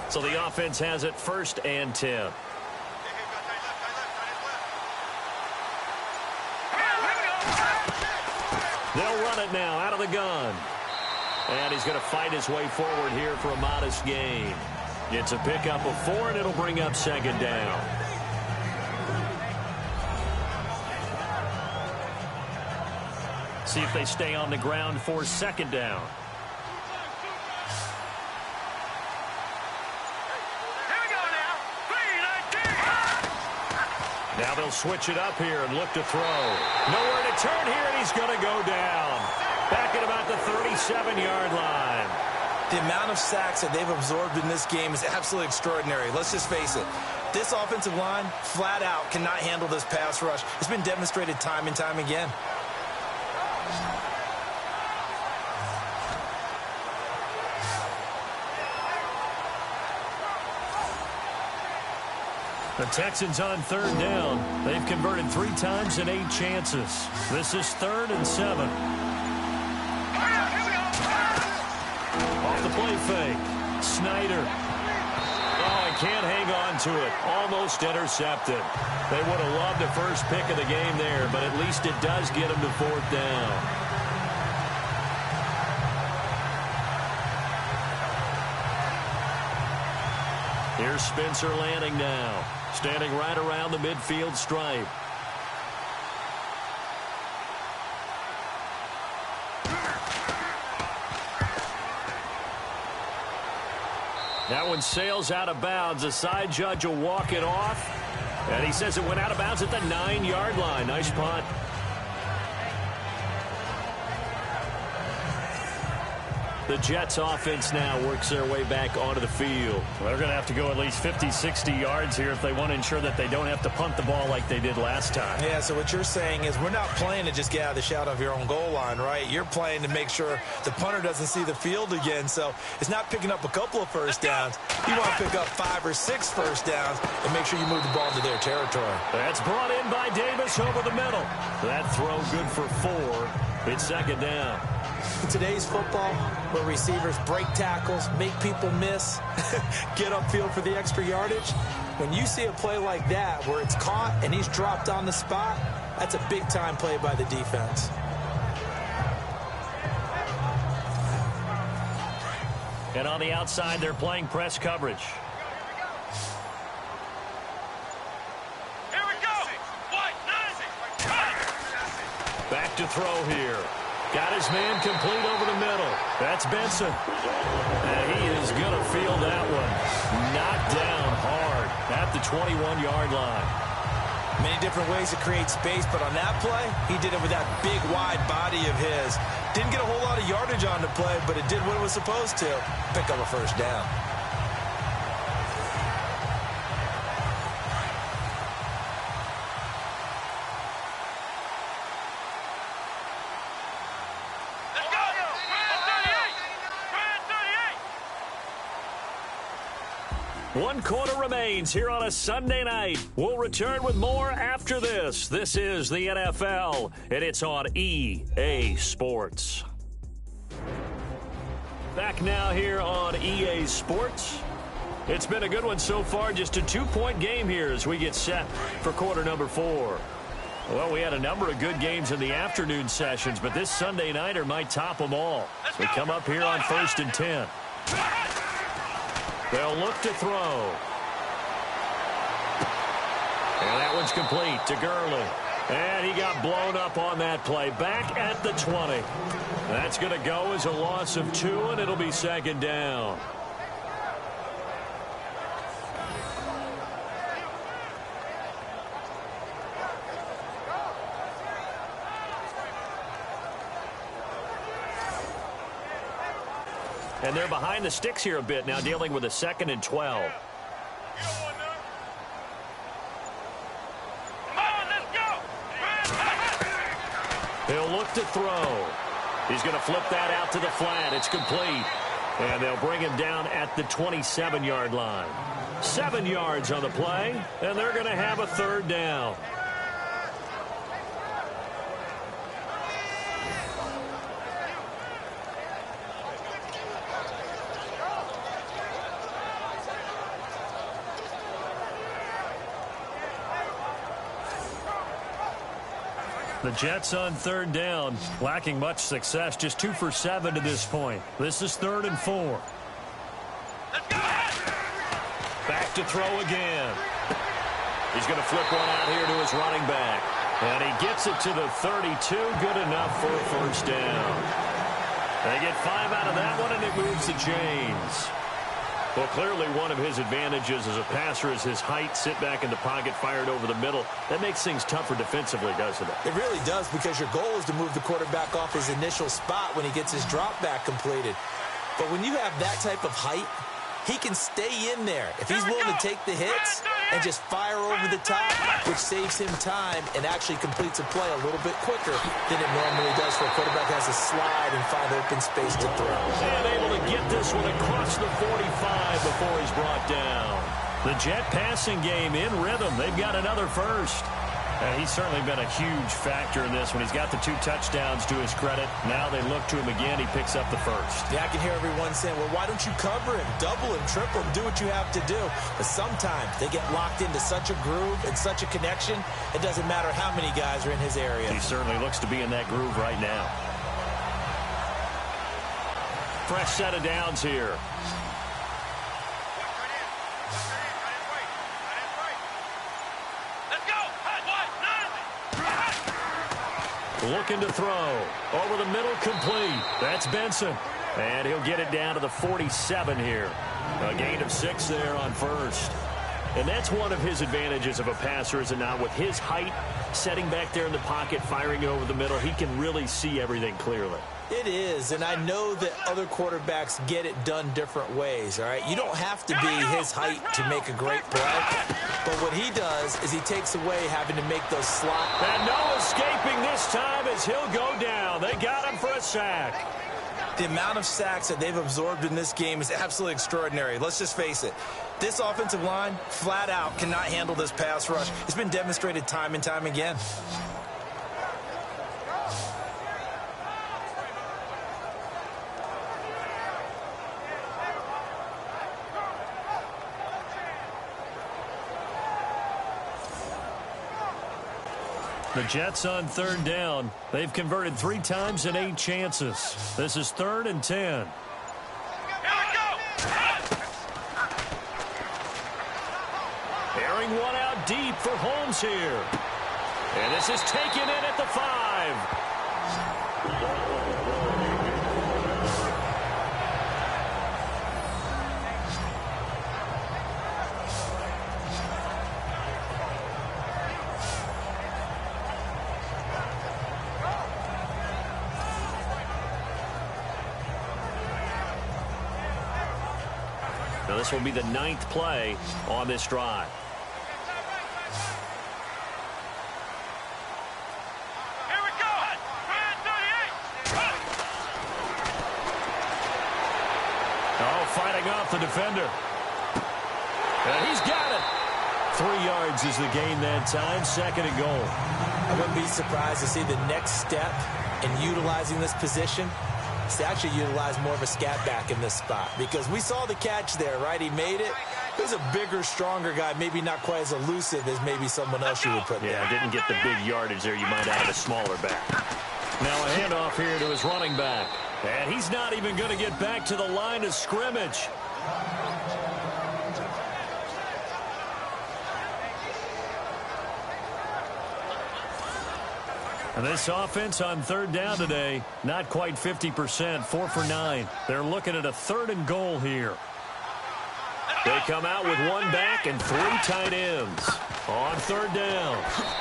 So the offense has it first and 10. They'll run it now out of the gun. And he's going to fight his way forward here for a modest gain. It's a pickup of 4, and it'll bring up second down. See if they stay on the ground for second down. Now they'll switch it up here and look to throw. Nowhere to turn here, and he's going to go down. Back at about the 37-yard line. The amount of sacks that they've absorbed in this game is absolutely extraordinary. Let's just face it. This offensive line, flat out, cannot handle this pass rush. It's been demonstrated time and time again. The Texans on third down. They've converted 3 times in 8 chances. This is 3rd and 7. Off the play fake. Snyder. Oh, he can't hang on to it. Almost intercepted. They would have loved the first pick of the game there, but at least it does get him to 4th down. Here's Spencer Lanning now, standing right around the midfield stripe. That one sails out of bounds. The side judge will walk it off. And he says it went out of bounds at the 9-yard line. Nice punt. The Jets offense now works their way back onto the field. Well, they're going to have to go at least 50, 60 yards here if they want to ensure that they don't have to punt the ball like they did last time. Yeah, so what you're saying is we're not playing to just get out of the shadow of your own goal line, right? You're playing to make sure the punter doesn't see the field again. So it's not picking up a couple of first downs. You want to pick up 5 or 6 first downs and make sure you move the ball into their territory. That's brought in by Davis over the middle. That throw good for 4. It's second down. In today's football, where receivers break tackles, make people miss, get upfield for the extra yardage, when you see a play like that where it's caught and he's dropped on the spot, that's a big-time play by the defense. And on the outside, they're playing press coverage. Here we go. Back to throw here. Got his man complete over the middle. That's Benson. And he is going to field that one. Knocked down hard at the 21-yard line. Many different ways to create space, but on that play, he did it with that big, wide body of his. Didn't get a whole lot of yardage on the play, but it did what it was supposed to. Pick up a first down. One quarter remains here on a Sunday night. We'll return with more after this. This is the NFL, and it's on EA Sports. Back now here on EA Sports. It's been a good one so far. Just a 2-point game here as we get set for quarter number 4. Well, we had a number of good games in the afternoon sessions, but this Sunday nighter might top them all. So we come up here on 1st and 10. They'll look to throw. And that one's complete to Gurley. And he got blown up on that play. Back at the 20. That's going to go as a loss of 2, and it'll be 2nd down. And they're behind the sticks here a bit now, dealing with a 2nd and 12. He'll look to throw. He's going to flip that out to the flat. It's complete. And they'll bring him down at the 27-yard line. 7 yards on the play, and they're going to have a 3rd down. The Jets on 3rd down, lacking much success, just 2 for 7 to this point. This is 3rd and 4. Back to throw again. He's going to flip one out here to his running back. And he gets it to the 32, good enough for a 1st down. They get 5 out of that one, and it moves the chains. Well, clearly one of his advantages as a passer is his height. Sit back in the pocket, fired over the middle. That makes things tougher defensively, doesn't it? It really does, because your goal is to move the quarterback off his initial spot when he gets his drop back completed. But when you have that type of height, he can stay in there if he's willing to take the hits and just fire over the top, which saves him time and actually completes a play a little bit quicker than it normally does for a quarterback who has to slide and find open space to throw. And able to get this one across the 45 before he's brought down. The Jet passing game in rhythm. They've got another 1st. And he's certainly been a huge factor in this one. He's got the 2 touchdowns to his credit. Now they look to him again. He picks up the 1st. Yeah, I can hear everyone saying, well, why don't you cover him, double him, triple him, do what you have to do. But sometimes they get locked into such a groove and such a connection, it doesn't matter how many guys are in his area. He certainly looks to be in that groove right now. Fresh set of downs here. Looking to throw. Over the middle, complete. That's Benson. And he'll get it down to the 47 here. A gain of 6 there on 1st. And that's one of his advantages of a passer, is it not? With his height, setting back there in the pocket, firing over the middle, he can really see everything clearly. It is, and I know that other quarterbacks get it done different ways, all right? You don't have to be his height to make a great play, but what he does is he takes away having to make those slot. And no escaping this time as he'll go down. They got him for a sack. The amount of sacks that they've absorbed in this game is absolutely extraordinary. Let's just face it. This offensive line, flat out, cannot handle this pass rush. It's been demonstrated time and time again. The Jets on 3rd down. They've converted 3 times in 8 chances. This is 3rd and 10. Here we go! Airing one out deep for Holmes here. And this is taken in at the 5. Now this will be the 9th play on this drive. Here we go! Oh, fighting off the defender. And he's got it. 3 yards is the gain that time. 2nd and goal. I wouldn't be surprised to see the next step in utilizing this position is to actually utilize more of a scat back in this spot, because we saw the catch there, right? He made it, He was a bigger, stronger guy, maybe not quite as elusive as maybe someone else you would put there. Yeah, didn't get the big yardage there you might out of a smaller back. Now a handoff here to his running back. And he's not even going to get back to the line of scrimmage. And this offense on third down today, not quite 50%, 4 for 9. They're looking at a 3rd and goal here. They come out with one back and 3 tight ends. On third down,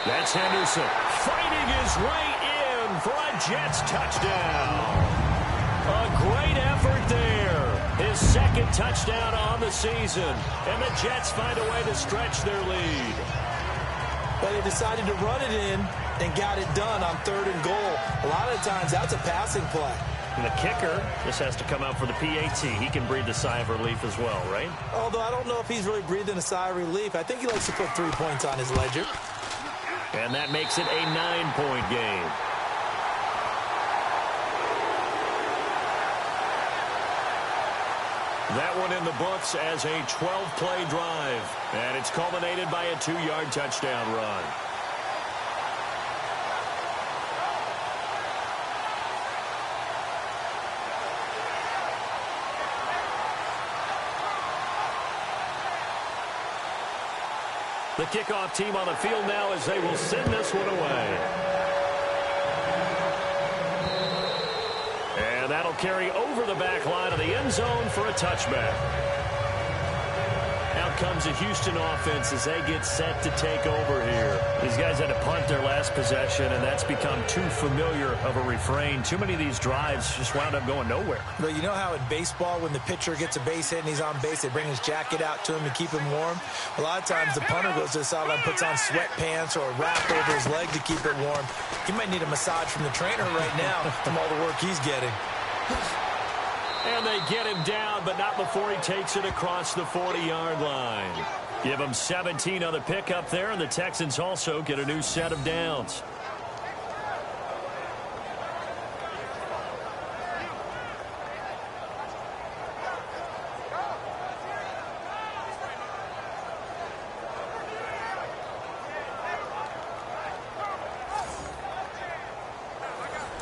that's Henderson fighting his way in for a Jets touchdown. A great effort there. His 2nd touchdown on the season. And the Jets find a way to stretch their lead. But they decided to run it in and got it done on 3rd and goal. A lot of times, that's a passing play. And the kicker just has to come out for the PAT. He can breathe a sigh of relief as well, right? Although I don't know if he's really breathing a sigh of relief. I think he likes to put 3 points on his ledger. And that makes it a 9-point game. That one in the books as a 12-play drive. And it's culminated by a 2-yard touchdown run. The kickoff team on the field now as they will send this one away. And that'll carry over the back line of the end zone for a touchback. Out comes the Houston offense as they get set to take over here. These guys had to punt their last possession, and that's become too familiar of a refrain. Too many of these drives just wound up going nowhere. But you know how in baseball, when the pitcher gets a base hit and he's on base, they bring his jacket out to him to keep him warm? A lot of times the punter goes to the sideline, puts on sweatpants or a wrap over his leg to keep it warm. He might need a massage from the trainer right now from all the work he's getting. And they get him down, but not before he takes it across the 40-yard line. Give him 17 on the pickup there, and the Texans also get a new set of downs.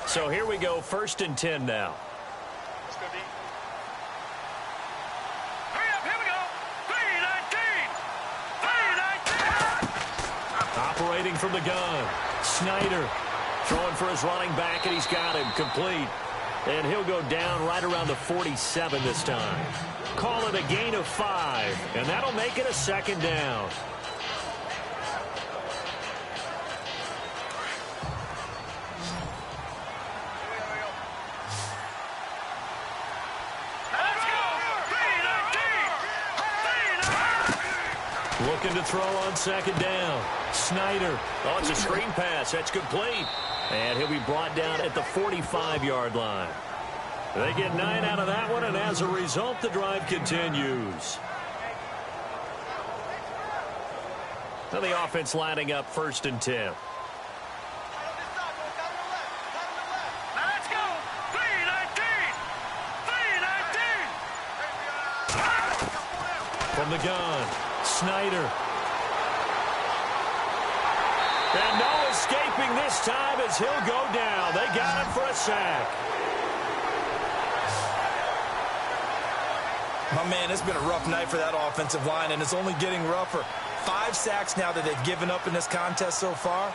So here we go, 1st and 10 now. Operating from the gun, Snyder throwing for his running back, and he's got him complete. And he'll go down right around the 47 this time. Call it a gain of 5, and that'll make it a 2nd down. Looking to throw on 2nd down. Snyder. Oh, it's a screen pass. That's complete. And he'll be brought down at the 45-yard line. They get 9 out of that one, and as a result, the drive continues. So the offense lining up 1st and 10. Let's go. 3-19. From the gun, Snyder. And no escaping this time as he'll go down. They got him for a sack. My man, it's been a rough night for that offensive line, and it's only getting rougher. 5 sacks now that they've given up in this contest so far.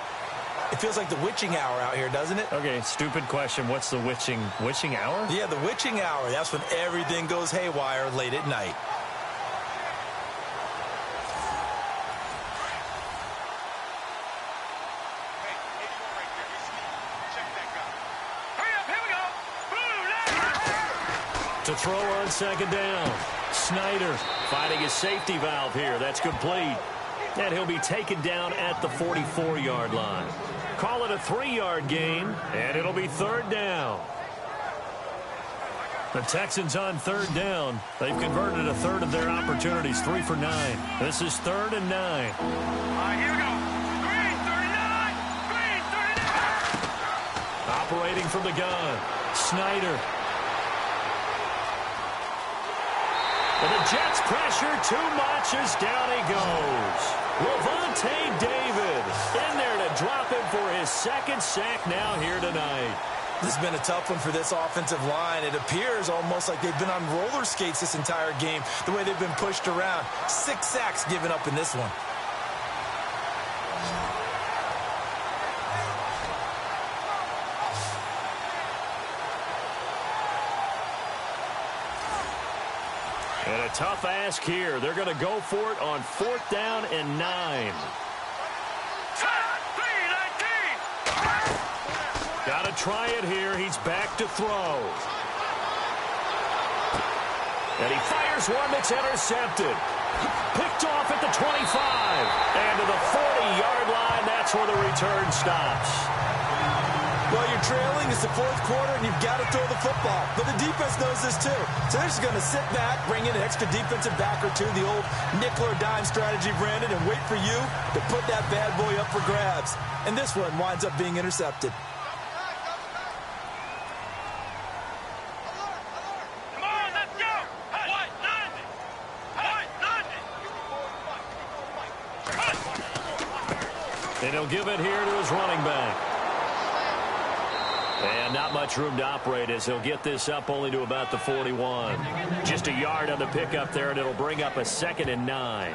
It feels like the witching hour out here, doesn't it? Okay, stupid question. What's the witching hour? Yeah, the witching hour. That's when everything goes haywire late at night. To throw on 2nd down. Snyder finding his safety valve here. That's complete. And he'll be taken down at the 44-yard line. Call it a 3-yard gain, and it'll be 3rd down. The Texans on 3rd down. They've converted a 1/3 of their opportunities, 3 for 9. This is 3rd and 9. Here we go. Green 39. Green 39. Operating from the gun. Snyder. And the Jets pressure too much as down he goes. Levante David in there to drop him for his second sack now here tonight. This has been a tough one for this offensive line. It appears almost like they've been on roller skates this entire game, the way they've been pushed around. 6 sacks given up in this one. And a tough ask here. They're going to go for it on 4th down and 9. Got to try it here. He's back to throw. And he fires one that's intercepted. Picked off at the 25. And to the 40-yard line, that's where the return stops. Well, you're trailing. It's the 4th quarter, and you've got to throw the football. But the defense knows this, too. So they're just going to sit back, bring in an extra defensive back or two, the old nickel or dime strategy, Brandon, and wait for you to put that bad boy up for grabs. And this one winds up being intercepted. And he'll give it here to his running back. And not much room to operate as he'll get this up only to about the 41. Just a yard on the pickup there, and it'll bring up a 2nd and 9.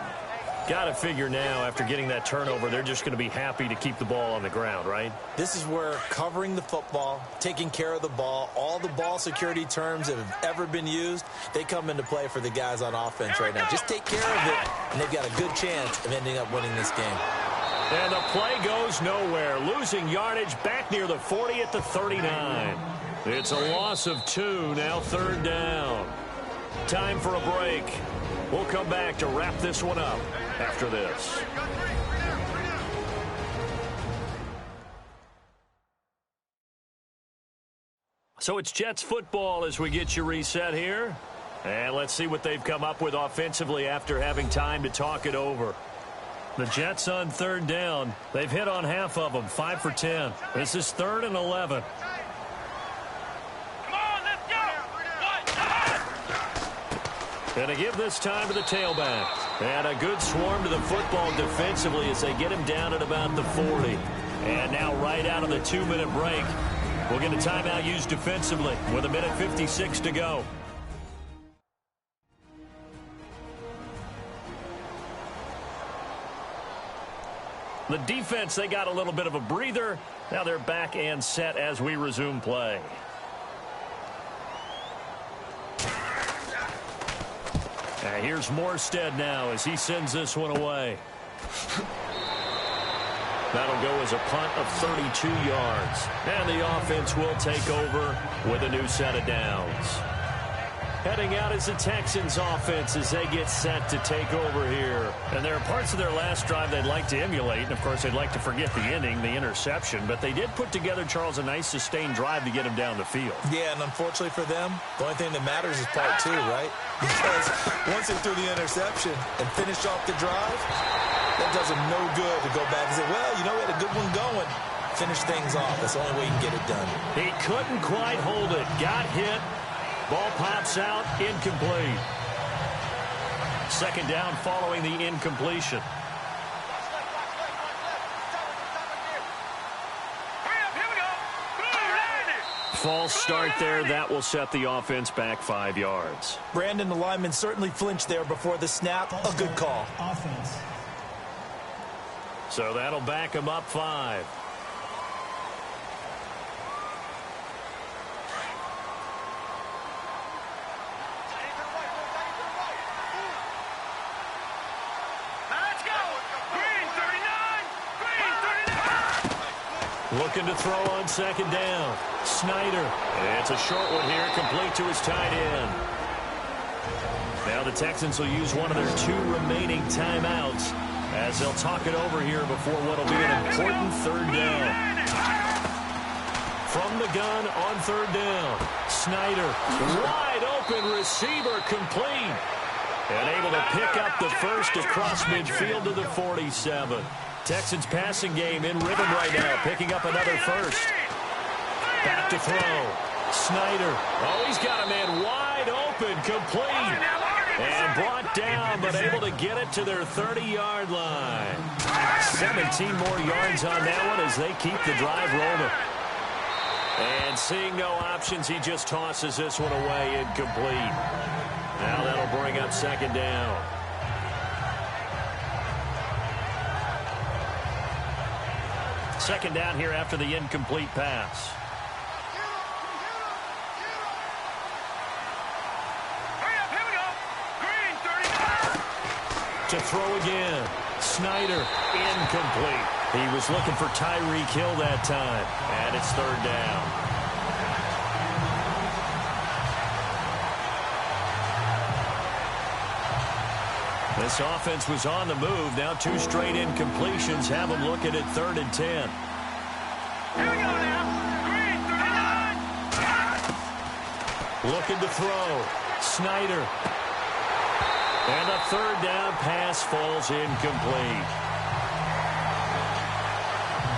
Got to figure now, after getting that turnover, they're just going to be happy to keep the ball on the ground, right? This is where covering the football, taking care of the ball, all the ball security terms that have ever been used, they come into play for the guys on offense right now. Just take care of it, and they've got a good chance of ending up winning this game. And the play goes nowhere. Losing yardage back near the 40 at the 39. It's a loss of 2, now 3rd down. Time for a break. We'll come back to wrap this one up after this. So it's Jets football as we get you reset here. And let's see what they've come up with offensively after having time to talk it over. The Jets on 3rd down. They've hit on half of them, 5 for 10. This is 3rd and 11. Come on, let's go. And to give this time to the tailback. And a good swarm to the football defensively as they get him down at about the 40. And now right out of the 2-minute break, we'll get a timeout used defensively with 1:56 to go. The defense, they got a little bit of a breather. Now they're back and set as we resume play. And here's Morstead now as he sends this one away. That'll go as a punt of 32 yards. And the offense will take over with a new set of downs. Heading out is the Texans offense as they get set to take over here. And there are parts of their last drive they'd like to emulate. And, of course, they'd like to forget the ending, the interception. But they did put together, Charles, a nice sustained drive to get him down the field. Yeah, and unfortunately for them, the only thing that matters is part 2, right? Because once they threw the interception and finished off the drive, that does them no good to go back and say, well, you know, we had a good one going. Finish things off. That's the only way you can get it done. He couldn't quite hold it. Got hit. Ball pops out, incomplete. 2nd down following the incompletion. False start there. That will set the offense back 5 yards. Brandon, the lineman certainly flinched there before the snap. A good call. Offense. So that'll back him up 5. Looking to throw on 2nd down. Snyder. It's a short one here, complete to his tight end. Now the Texans will use one of their 2 remaining timeouts as they'll talk it over here before what will be an important 3rd down. From the gun on 3rd down. Snyder, wide open receiver, complete. And able to pick up the first across midfield to the 47. Texans passing game in rhythm right now, picking up another first. Back to throw. Snyder. Oh, he's got a man wide open, complete. And brought down, but able to get it to their 30-yard line. 17 more yards on that one as they keep the drive rolling. And seeing no options, he just tosses this one away, incomplete. Now that'll bring up second down. Second down here after the incomplete pass. To throw again. Snyder, incomplete. He was looking for Tyreek Hill that time. And it's third down. This offense was on the move. Now two straight incompletions have them looking at 3rd and 10. Here we go now. 3, 39. Looking to throw. Snyder. And a third down pass falls incomplete.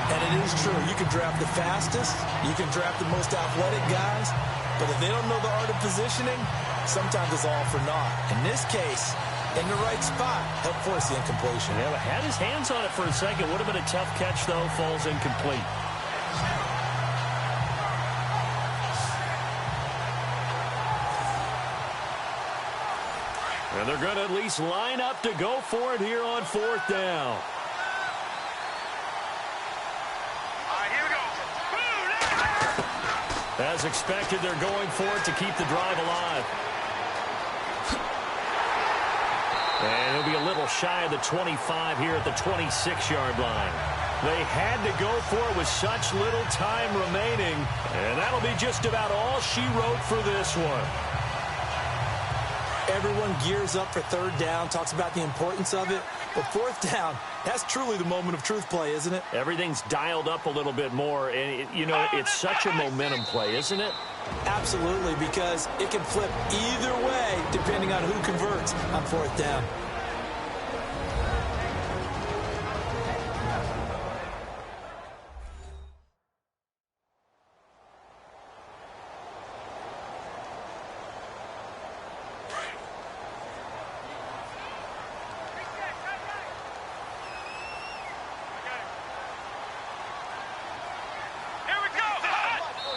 And it is true. You can draft the fastest. You can draft the most athletic guys. But if they don't know the art of positioning, sometimes it's all for naught. In this case, in the right spot, help force the incompletion. Yeah, had his hands on it for a second. Would have been a tough catch, though. Falls incomplete. And they're going to at least line up to go for it here on 4th down. Here we go. As expected, they're going for it to keep the drive alive. And it'll be a little shy of the 25 here at the 26-yard line. They had to go for it with such little time remaining. And that'll be just about all she wrote for this one. Everyone gears up for 3rd down, talks about the importance of it. But 4th down, that's truly the moment of truth play, isn't it? Everything's dialed up a little bit more. And, it's such a momentum play, isn't it? Absolutely, because it can flip either way depending on who converts on 4th down.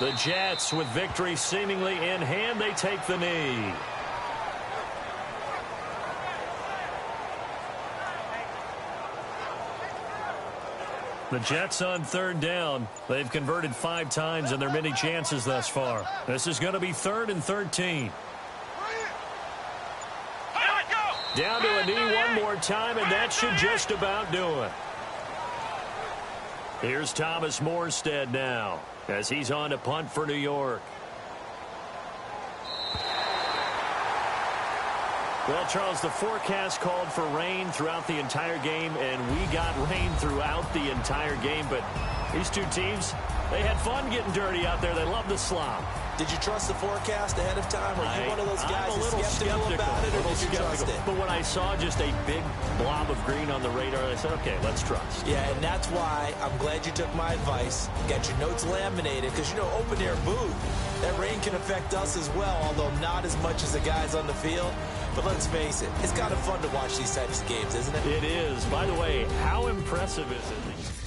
The Jets, with victory seemingly in hand, they take the knee. The Jets on 3rd down. They've converted 5 times in their many chances thus far. This is going to be 3rd and 13. Down to a knee one more time, and that should just about do it. Here's Thomas Morstead now, as he's on to punt for New York. Well, Charles, the forecast called for rain throughout the entire game, and we got rain throughout the entire game. But these two teams, they had fun getting dirty out there. They love the slop. Did you trust the forecast ahead of time? Or are you one of those guys I'm a little skeptical about it, or did you trust it? But when I saw just a big blob of green on the radar, I said, okay, let's trust. Yeah, and that's why I'm glad you took my advice. Got your notes laminated, because, open air booth, that rain can affect us as well, although not as much as the guys on the field. But let's face it, it's kind of fun to watch these types of games, isn't it? It is. By the way, how impressive is it?